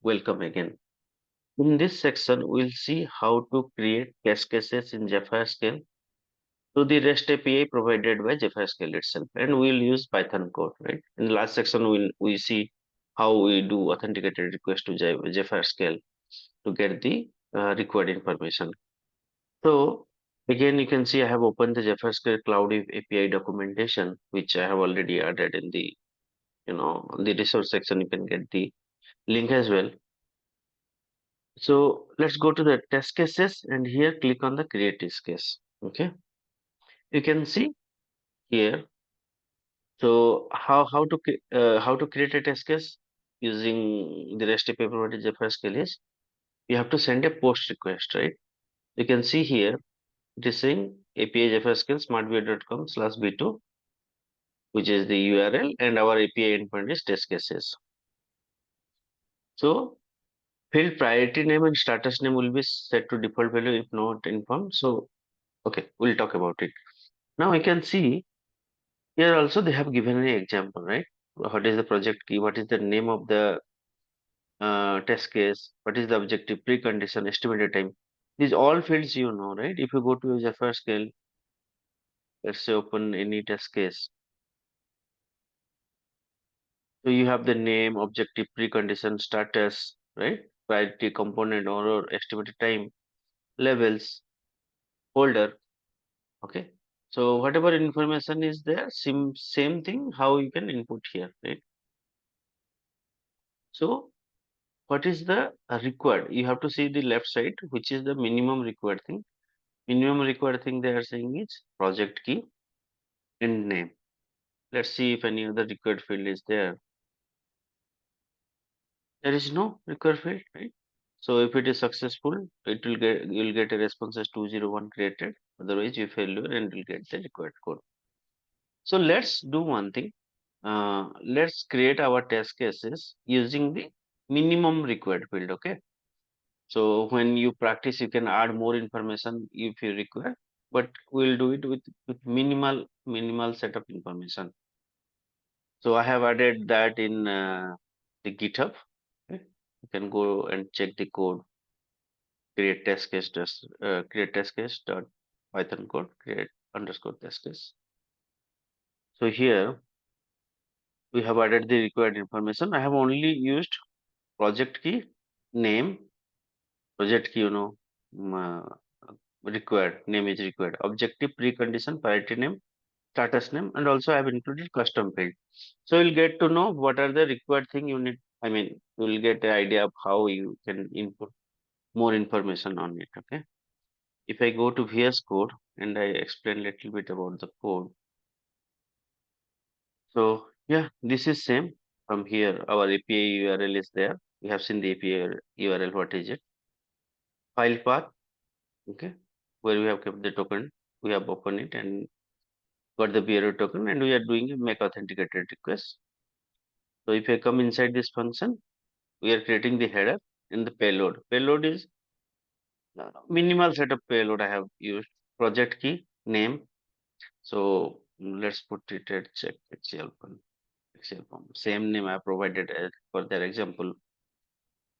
Welcome again. In this section, we'll see how to create test cases in JavaScript to the REST API provided by JavaScript itself, and we'll use Python code, right? In the last section, we see how we do authenticated request to JavaScript to get the required information. So again, you can see I have opened the JavaScript Cloud API documentation, which I have already added in the the resource section. You can get the link as well. So let's go to the test cases and here click on the create test case. Okay, you can see here. So how to create a test case using the REST API provided JavaScript is you have to send a post request, right? You can see here it is saying API JavaScript smartview.com/v2, which is the URL, and our API endpoint is test cases. So field priority name and status name will be set to default value if not informed. So okay, we'll talk about it. Now you can see here also they have given an example, right? What is the project key? What is the name of the test case? What is the objective, precondition, estimated time? These all fields you know, right? If you go to your Zephyr scale, let's say open any test case. So you have the name, objective, precondition, status, right? Priority component or estimated time, levels, folder. Okay. So whatever information is there, same thing how you can input here, right? So what is the required? You have to see the left side, which is the minimum required thing. Minimum required thing they are saying is project key and name. Let's see if any other required field is there. There is no required field, right? So if it is successful, it will get you'll get a response as 201 created. Otherwise, you failure and you'll get the required code. So let's do one thing. Let's create our test cases using the minimum required field. Okay. So when you practice, you can add more information if you require, but we'll do it with minimal set of information. So I have added that in the GitHub. Okay. You can go and check the code. Create test case dot Python code create underscore test case. So here we have added the required information. I have only used project key, name, project key, required, name is required, objective, precondition, priority name, status name, and also I have included custom field. So you'll get to know what are the required thing you need. I mean, you will get the idea of how you can input more information on it. Okay. If I go to VS Code and I explain a little bit about the code. So yeah, this is same from here. Our API URL is there. We have seen the API URL. What is it? File path. Okay, where we have kept the token. We have opened it and got the bearer token, and we are doing a make authenticated request. So if I come inside this function, we are creating the header and the payload. Payload is minimal set of payload I have used. Project key name. So let's put it at check HCL one. HCL form. Same name I provided as for their example.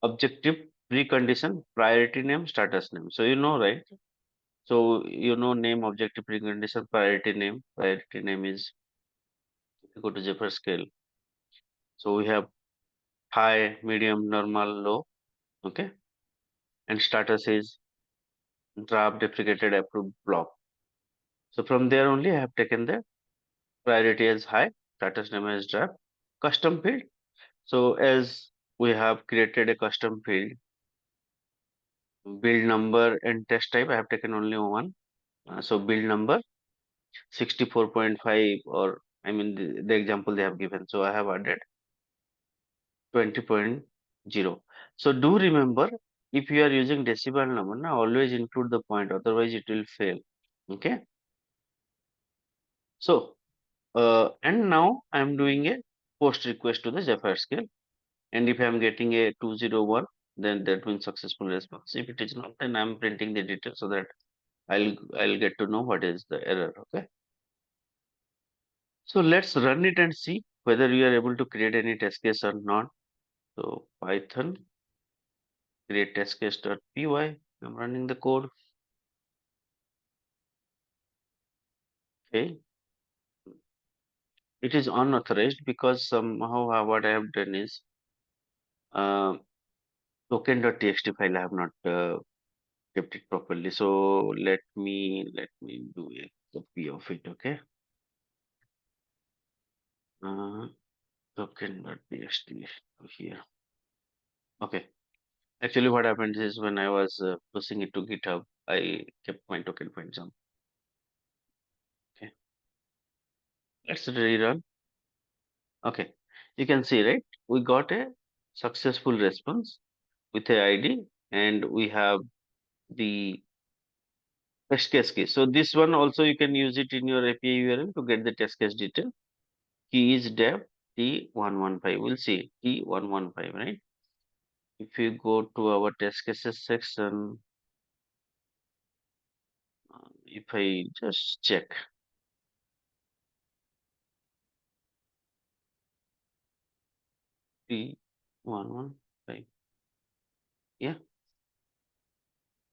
Objective, precondition, priority name, status name. So you know, right? So you know name, objective, precondition, priority name. Priority name is go to Zephyr scale. So we have high, medium, normal, low. Okay. And status is draft, deprecated, approved, block. So from there only I have taken the priority as high, status name as draft, custom field. So as we have created a custom field, build number and test type, I have taken only one. So build number 64.5, or I mean the example they have given. So I have added 20.0. So do remember, if you are using decimal number, now always include the point, otherwise it will fail. Okay. So and now I am doing a post request to the Zephyr scale, and if I am getting a 201, then that means successful response. If it is not, then I am printing the details so that I'll get to know what is the error. Okay. So let's run it and see whether you are able to create any test case or not. So Python create test case.py. I'm running the code. Okay, it is unauthorized because somehow what I have done is uh, token.txt file I have not kept it properly. So let me do a copy of it. Okay, uh, token.txt here. Okay, actually what happened is when I was pushing it to GitHub, I kept my token file jump. Okay, let's rerun. Okay, you can see, right? We got a successful response with a ID, and we have the test case key. So this one also you can use it in your API URL to get the test case detail. Key is dev T115. We'll see T115, right? If you go to our test cases section, if I just check T115, yeah,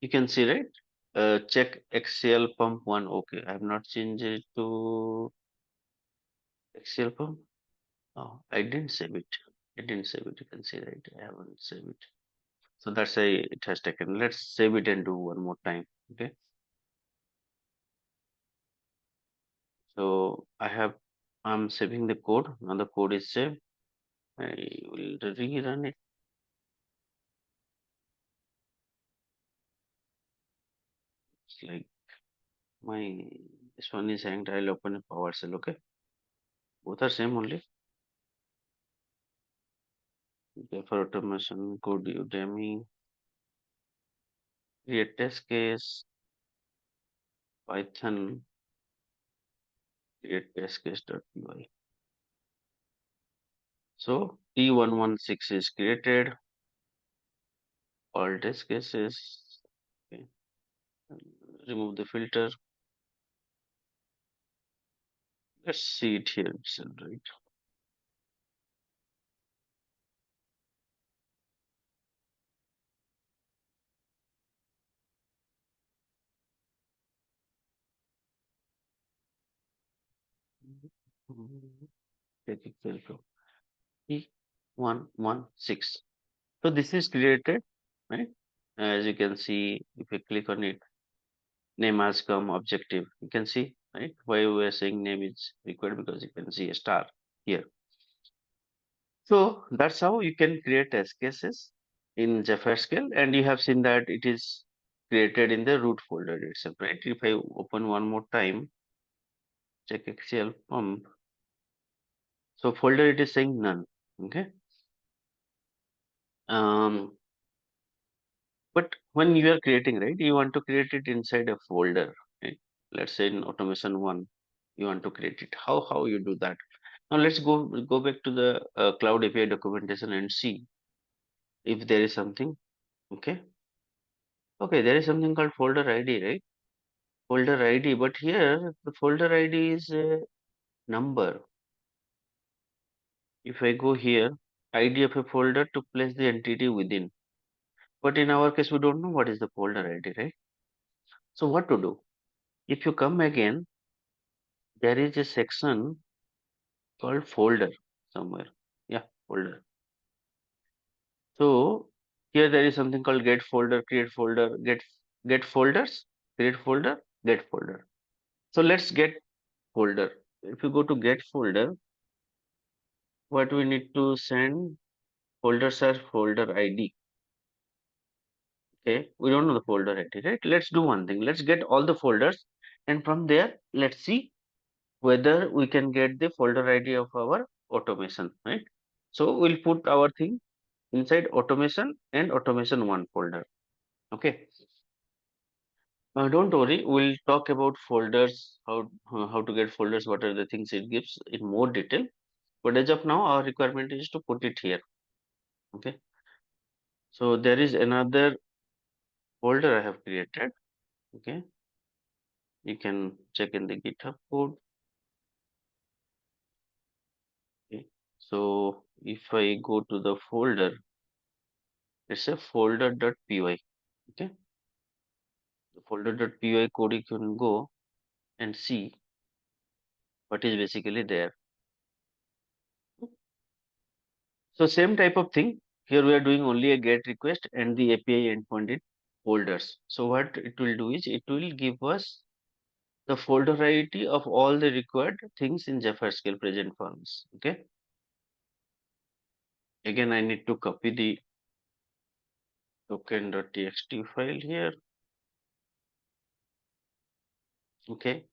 you can see, right? Check Excel pump one. Okay, I have not changed it to Excel pump. Oh, I didn't save it. I didn't save it. You can see, right? I haven't saved it. So that's why it has taken. Let's save it and do one more time. Okay. So I'm saving the code. Now the code is saved. I will rerun it. It's like my this one is hanged. I'll open a PowerShell. Okay. Both are same only. Okay, for automation, code Udemy, create test case, Python, create test case.py. So T116 is created. All test cases. Okay. Remove the filter. Let's see it here itself, right? Take Excel from P116. So this is created, right? As you can see, if you click on it, name has come objective. You can see, right? Why we are saying name is required because you can see a star here. So that's how you can create test cases in JavaScript, and you have seen that it is created in the root folder itself, right? If I open one more time, check Excel pump. So folder it is saying none. Okay. Um, but when you are creating, right, you want to create it inside a folder. Right? Let's say in automation one, you want to create it. How you do that? Now let's go back to the cloud API documentation and see if there is something. Okay. Okay, there is something called folder ID, right? Folder ID, but here the folder ID is a number. If I go here, ID of a folder to place the entity within. But in our case, we don't know what is the folder ID, right? So what to do? If you come again, there is a section called folder somewhere. Yeah, folder. So here there is something called get folder, create folder, get folders, create folder, get folder. So let's get folder. If you go to get folder, what we need to send folders are folder ID. Okay, we don't know the folder ID, right? Let's do one thing. Let's get all the folders, and from there, let's see whether we can get the folder ID of our automation, right? So we'll put our thing inside automation and automation one folder. Okay. Don't worry, we'll talk about folders, how to get folders, what are the things it gives in more detail. But as of now, our requirement is to put it here. Okay. So there is another folder I have created. Okay. You can check in the GitHub code. Okay. So if I go to the folder, It's a folder.py. Okay, the folder.py code you can go and see what is basically there. So same type of thing. Here we are doing only a GET request and the API endpoint in folders. So what it will do is it will give us the folder ID of all the required things in JavaScript present forms. Okay. Again, I need to copy the token.txt file here. Okay.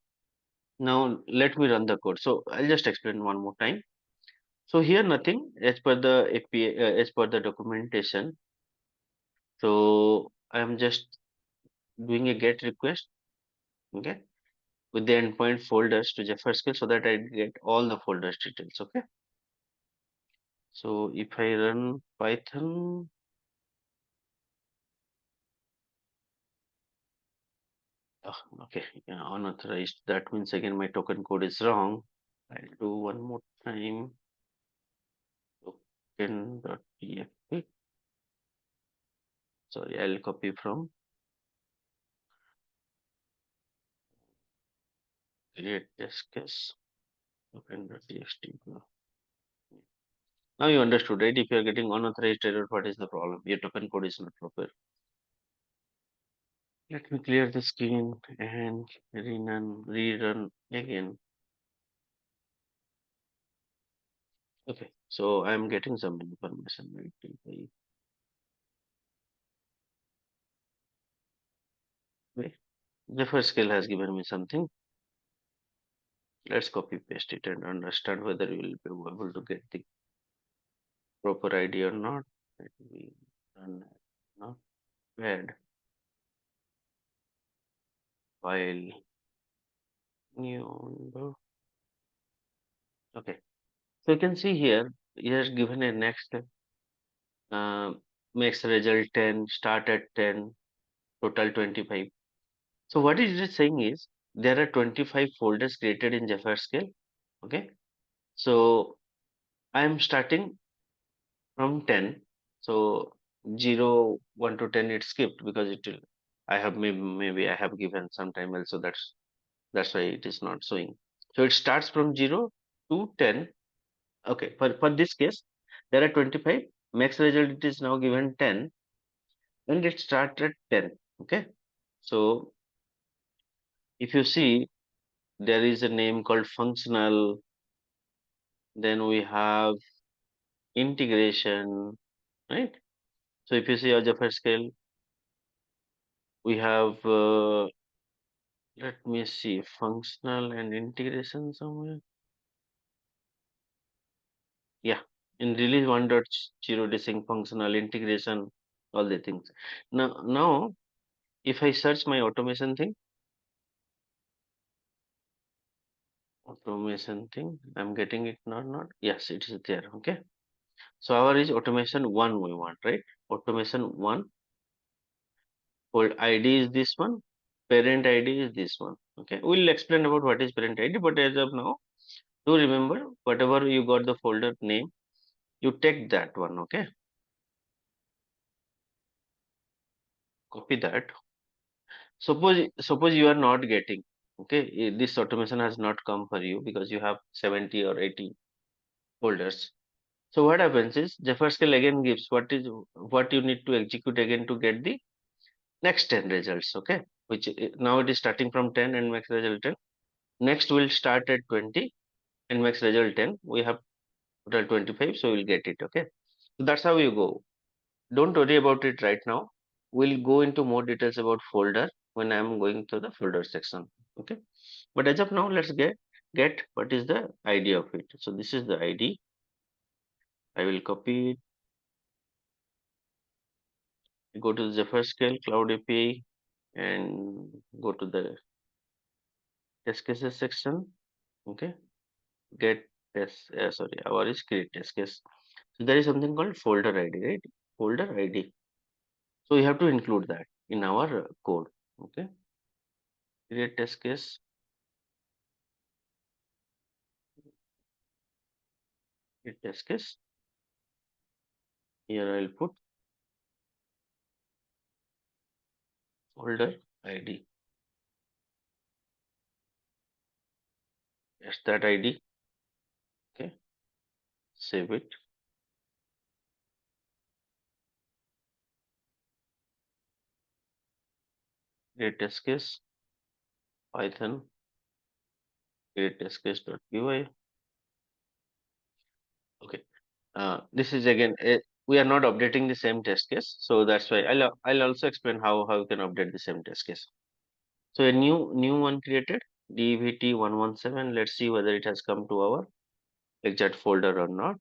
Now let me run the code. So I'll just explain one more time. So here nothing as per the API, as per the documentation. So I'm just doing a GET request. Okay, with the endpoint folders to JavaScript so that I get all the folders details. Okay. So if I run Python, okay, yeah, unauthorized. That means again my token code is wrong. I'll do one more time. Token.txt. Sorry, I'll copy from create test case. Token.txt. Now you understood, right? If you are getting unauthorized error, what is the problem? Your token code is not proper. Let me clear the screen and rerun again. Okay, so I'm getting some information, right? Wait, the first skill has given me something. Let's copy paste it and understand whether we will be able to get the proper ID or not. Let me run not bad file new window. Okay, so you can see here, it has given a next uh, makes result 10, start at 10, total 25. So what it is saying is there are 25 folders created in JavaScript. Okay, so I am starting from 10. So 0, 1 to 10 it skipped because it will, I have maybe I have given some time else, so that's why it is not showing. So it starts from 0 to 10. Okay, for this case there are 25. Max result it is now given 10 and it starts at 10. Okay, so if you see there is a name called functional, then we have integration, right? So if you see algebra scale, we have let me see functional and integration somewhere. Yeah, in release 1.0 desync functional integration, all the things. Now if I search my automation thing, I'm getting it not. Yes, it is there. Okay. So our is automation one we want, right? Automation one. Old ID is this one. Parent ID is this one. Okay. We'll explain about what is parent ID, but as of now, do remember whatever you got the folder name, you take that one. Okay. Copy that. Suppose you are not getting. Okay. This automation has not come for you because you have 70 or 80 folders. So what happens is Jefferscale again gives what you need to execute again to get the next 10 results. Okay. Which now it is starting from 10 and max result 10. Next we'll start at 20 and max result 10. We have total 25, so we'll get it. Okay, so that's how you go. Don't worry about it right now. We'll go into more details about folder when I'm going to the folder section. Okay, but as of now, let's get what is the ID of it. So this is the ID. I will copy it, go to the Jefferscale Cloud API and go to the test cases section. Okay, get test sorry, our is create test case. So there is something called folder ID, right? Folder ID. So you have to include that in our code. Okay, create test case, create test case. Here I'll put folder ID. Yes, that ID. Okay, save it. Create test case, Python, create test case.py. Okay. This is again, we are not updating the same test case, so that's why I'll also explain how you can update the same test case. So a new one created, DVT117. Let's see whether it has come to our exact folder or not.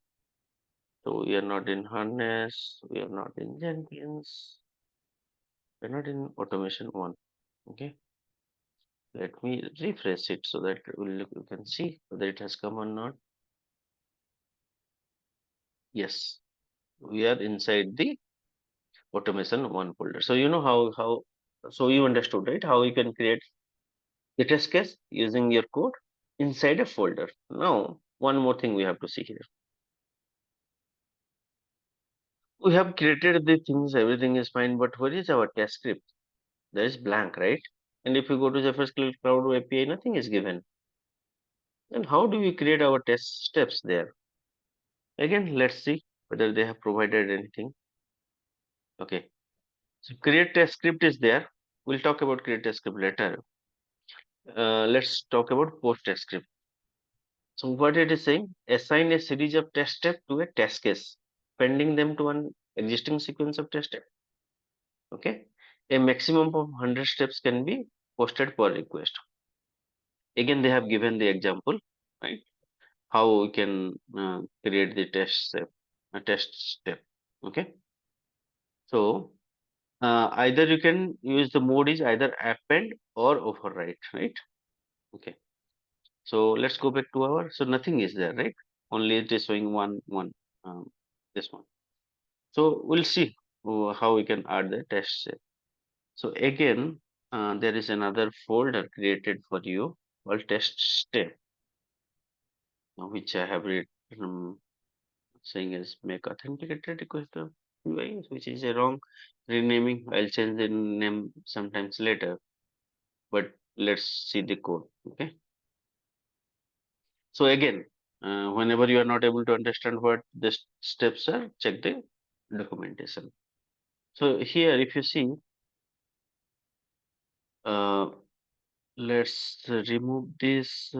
So we are not in harness, we are not in Jenkins, we're not in automation one. Okay, let me refresh it so that you can see whether it has come or not. Yes, we are inside the automation one folder. So you know how so you understood, right, how you can create the test case using your code inside a folder. Now one more thing we have to see here. We have created the things, everything is fine, but where is our test script? There is blank, right? And if you go to the first Cloud API, nothing is given. And how do we create our test steps there? Again, let's see whether they have provided anything. Okay, so create test script is there. We'll talk about create test script later. Let's talk about post test script. So what it is saying, assign a series of test steps to a test case, pending them to an existing sequence of test steps. Okay, a maximum of 100 steps can be posted per request. Again, they have given the example, right? How we can create the test step, a test step. Okay, so either you can use the mode is either append or override, right? Okay, so let's go back to our, so nothing is there, right? Only it is showing one, um, this one. So we'll see how we can add the test step. So again, there is another folder created for you called test step, which I have written, saying is make authenticated request of UI, which is a wrong renaming. I'll change the name sometimes later, but let's see the code. Okay. So again, whenever you are not able to understand what the steps are, check the documentation. So here, if you see, uh, let's remove this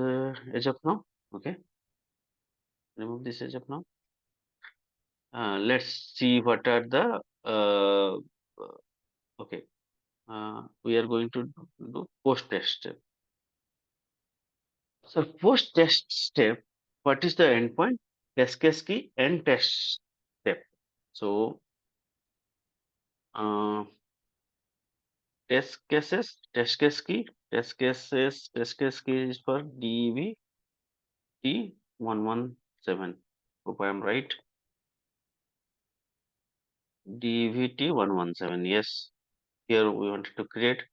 as of now. Okay, remove this as of now. Let's see what are the okay. We are going to do post test step. So post test step, what is the endpoint? Test case key and test step. So uh, test case key, test case key is for DVT117. Hope I am right. DVT117. Yes, here we wanted to create.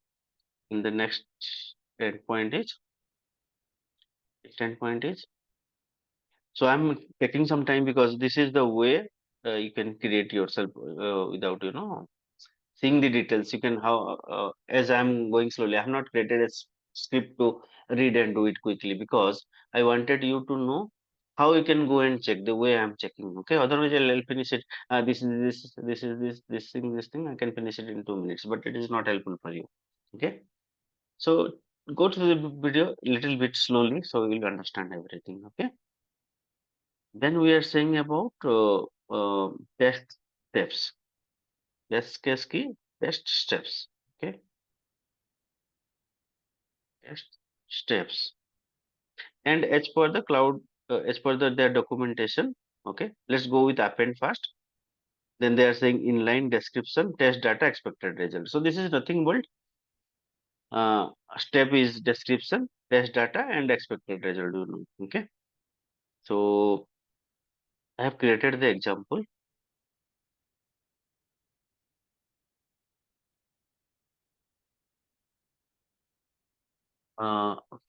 In the next endpoint is. So I'm taking some time because this is the way you can create yourself without seeing the details. You can how as I'm going slowly. I have not created a script to read and do it quickly because I wanted you to know how you can go and check the way I'm checking. Okay, otherwise I'll finish it. This thing. I can finish it in 2 minutes, but it is not helpful for you. Okay, so go to the video a little bit slowly so you'll understand everything. Okay. Then we are saying about test steps. Test case key, test steps. Okay, test steps. And as per the cloud, as per their documentation, okay, let's go with append first. Then they are saying inline description, test data, expected result. So this is nothing but step is description, test data, and expected result. Okay. So I have created the example.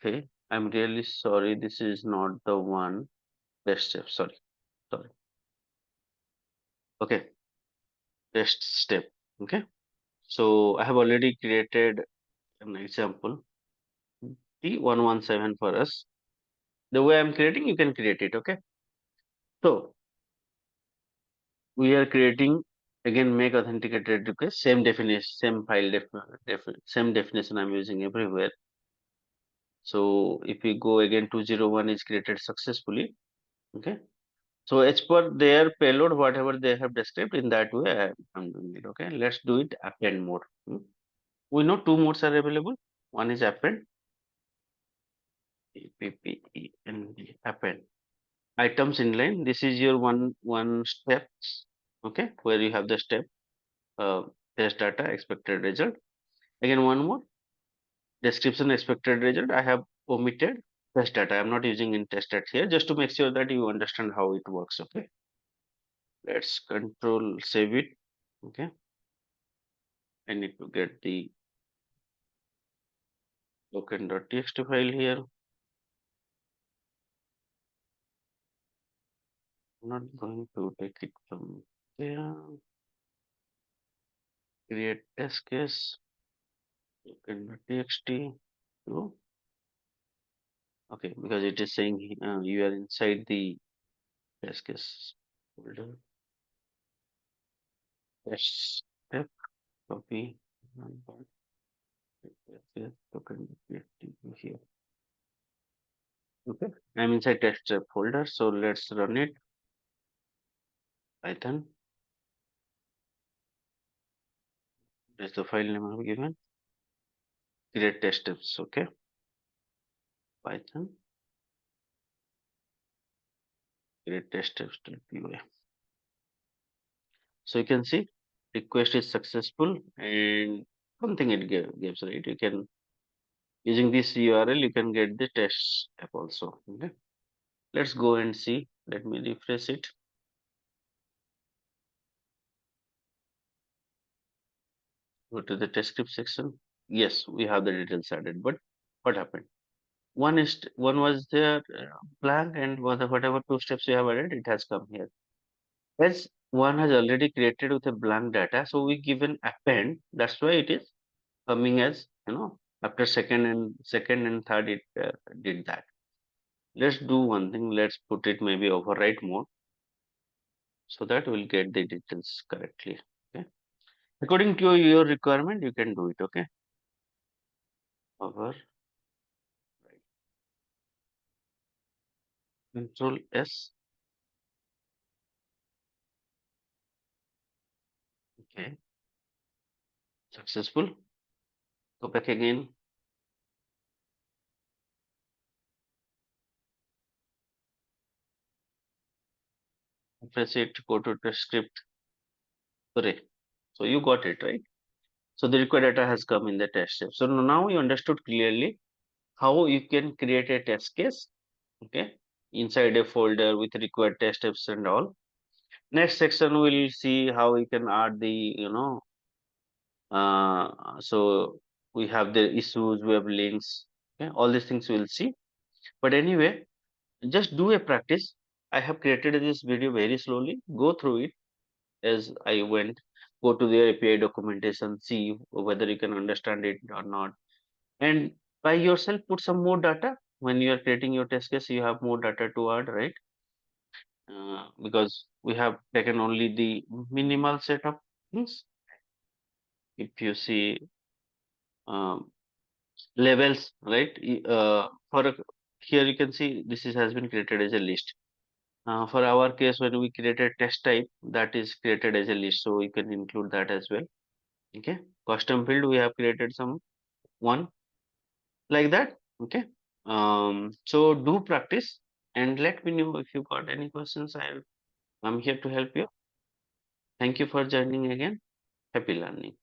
Okay, I'm really sorry. This is not the one. Test step. Sorry. Okay, test step. Okay, So I have already created an example T117 for us. The way I'm creating, you can create it. Okay. So we are creating again make authenticated request, same definition, same file same definition I'm using everywhere. So if we go again, 201 is created successfully. Okay. So as per their payload, whatever they have described in that way, I'm doing it. Okay. Let's do it append mode. We know two modes are available. One is append, append. Items inline. This is your one step. Okay. Where you have the step, uh, test data, expected result. Again, one more description, expected result. I have omitted test data. I'm not using in test data here just to make sure that you understand how it works. Okay. Let's control save it. Okay. I need to get the token.txt file here. I'm not going to take it from there. Create test case. Token.txt. No. Okay, because it is saying you are inside the test case folder. Test step copy. Number. Token.txt here. Okay, I'm inside test step folder. So let's run it. Python. That's the file name I've given. Create test steps. Okay. Python. Create test steps.py. So you can see request is successful and something it gives, right? You can using this URL you can get the test app also. Okay. Let's go and see. Let me refresh it. Go to the test script section. Yes, we have the details added, but what happened? One was there blank and whatever two steps you have added, it has come here. As one has already created with a blank data, so we give an append. That's why it is coming as after second and third it did that. Let's do one thing. Let's put it maybe overwrite mode so that we'll get the details correctly. Okay. According to your requirement, you can do it. Okay. Overwrite. Control S. Okay. Successful. Go back again. Press it. Go to the script array. So you got it right. So the required data has come in the test step. So now you understood clearly how you can create a test case. Okay. Inside a folder with required test steps and all. Next section we'll see how we can add the so we have the issues, we have links. Okay, all these things we'll see. But anyway, just do a practice. I have created this video very slowly. Go through it as I went. Go to the API documentation, see whether you can understand it or not, and by yourself put some more data. When you are creating your test case, you have more data to add, right? Because we have taken only the minimal set of things. If you see um, levels, right? Here you can see this has been created as a list. For our case, when we created test type, that is created as a list, so you can include that as well. Okay, custom field we have created some one like that. Okay, so do practice and let me know if you got any questions. I'm here to help you. Thank you for joining again. Happy learning.